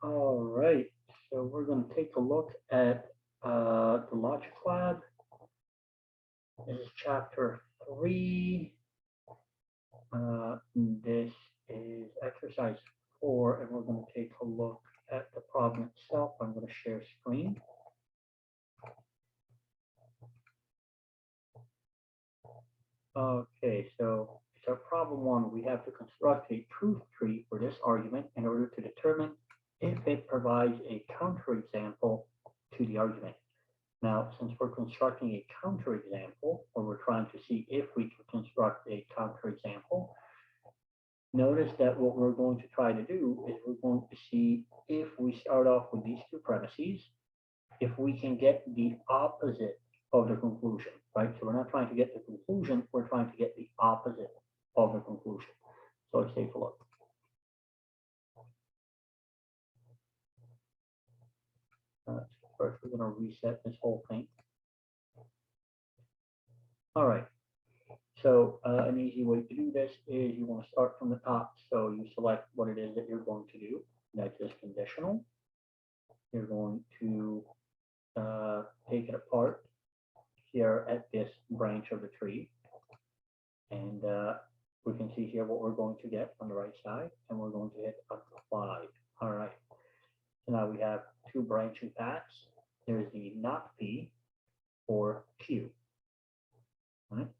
All right, so we're going to take a look at the Logic Lab. This is chapter 3. This is exercise 4, and we're going to take a look at the problem itself. I'm going to share screen. Okay, so problem 1. We have to construct a proof tree for this argument in order to determine if it provides a counterexample to the argument. Now, since we're constructing a counterexample, or we're trying to see if we can construct a counterexample, notice that what we're going to try to do is we're going to see if we start off with these two premises, if we can get the opposite of the conclusion, right? So we're not trying to get the conclusion, we're trying to get the opposite of the conclusion. So let's take a look. First, we're going to reset this whole thing. All right. So an easy way to do this is you want to start from the top. So you select what it is that you're going to do. That's this conditional. You're going to take it apart here at this branch of the tree. And we can see here what we're going to get on the right side. And we're going to hit apply. All right. So now we have two branching paths. There's the not P or Q. All right.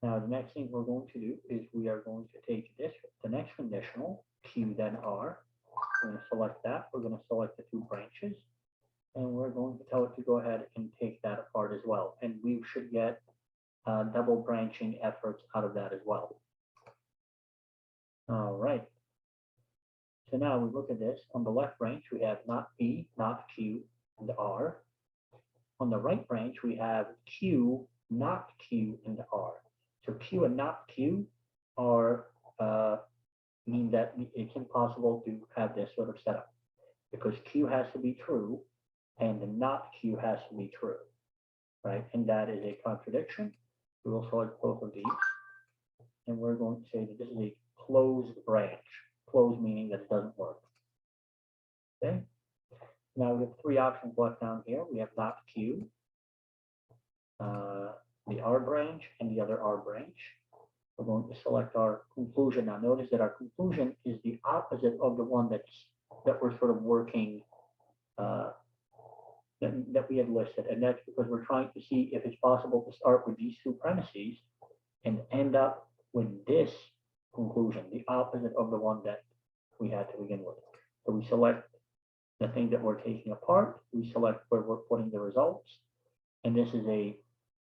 Now, the next thing we're going to do is we are going to take this, the next conditional, Q then R. We're going to select that. We're going to select the two branches. And we're going to tell it to go ahead and take that apart as well. And we should get double branching efforts out of that as well. All right. So now we look at this. On the left branch, we have not P, not Q, and R. On the right branch, we have Q, not Q, and R. So Q and not Q are mean that it's impossible to have this sort of setup because Q has to be true and the not Q has to be true, right? And that is a contradiction. We will select both of these, and we're going to say that this is a closed branch. Closed meaning that it doesn't work. Okay. Now we have three options left down here. We have not Q, the R branch, and the other R branch. We're going to select our conclusion. Now notice that our conclusion is the opposite of the one that we're sort of working that we had listed, and that's because we're trying to see if it's possible to start with these two premises and end up with this conclusion, the opposite of the one that we had to begin with. So we select the thing that we're taking apart, we select where we're putting the results, and this is a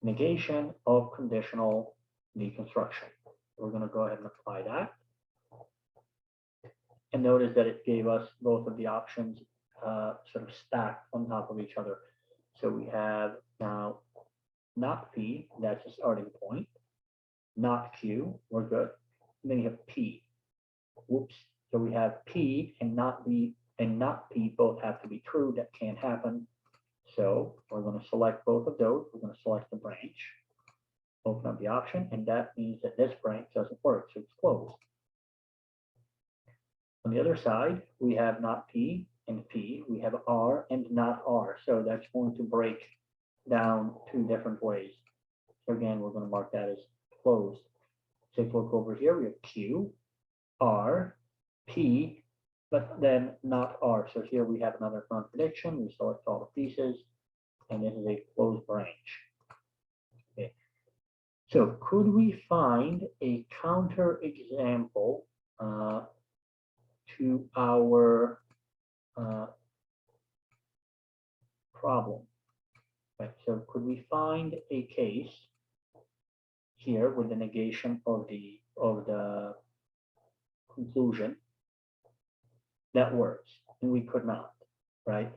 negation of conditional deconstruction. We're going to go ahead and apply that. And notice that it gave us both of the options sort of stacked on top of each other. So we have now not P, that's a starting point. Not Q, we're good. And then you have P. Whoops. So we have P and not B and not P both have to be true. That can't happen. So we're going to select both of those. We're going to select the branch, open up the option, and that means that this branch doesn't work, so it's closed. On the other side, we have not P and P. We have R and not R. So that's going to break down two different ways. So again, we're going to mark that as closed. Take a look over here. We have Q, R, P, but then not R. So here we have another contradiction. We select all the pieces, and this is a closed branch. Okay. So could we find a counterexample to our problem? Right. So could we find a case here with the negation of the conclusion that works? And we could not, right?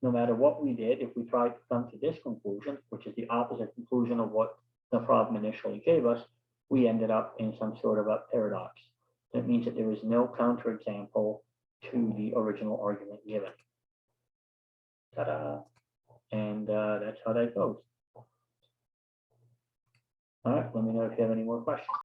No matter what we did, if we tried to come to this conclusion, which is the opposite conclusion of what the problem initially gave us, we ended up in some sort of a paradox. That means that there is no counterexample to the original argument given. Ta-da! And that's how that goes. All right, let me know if you have any more questions.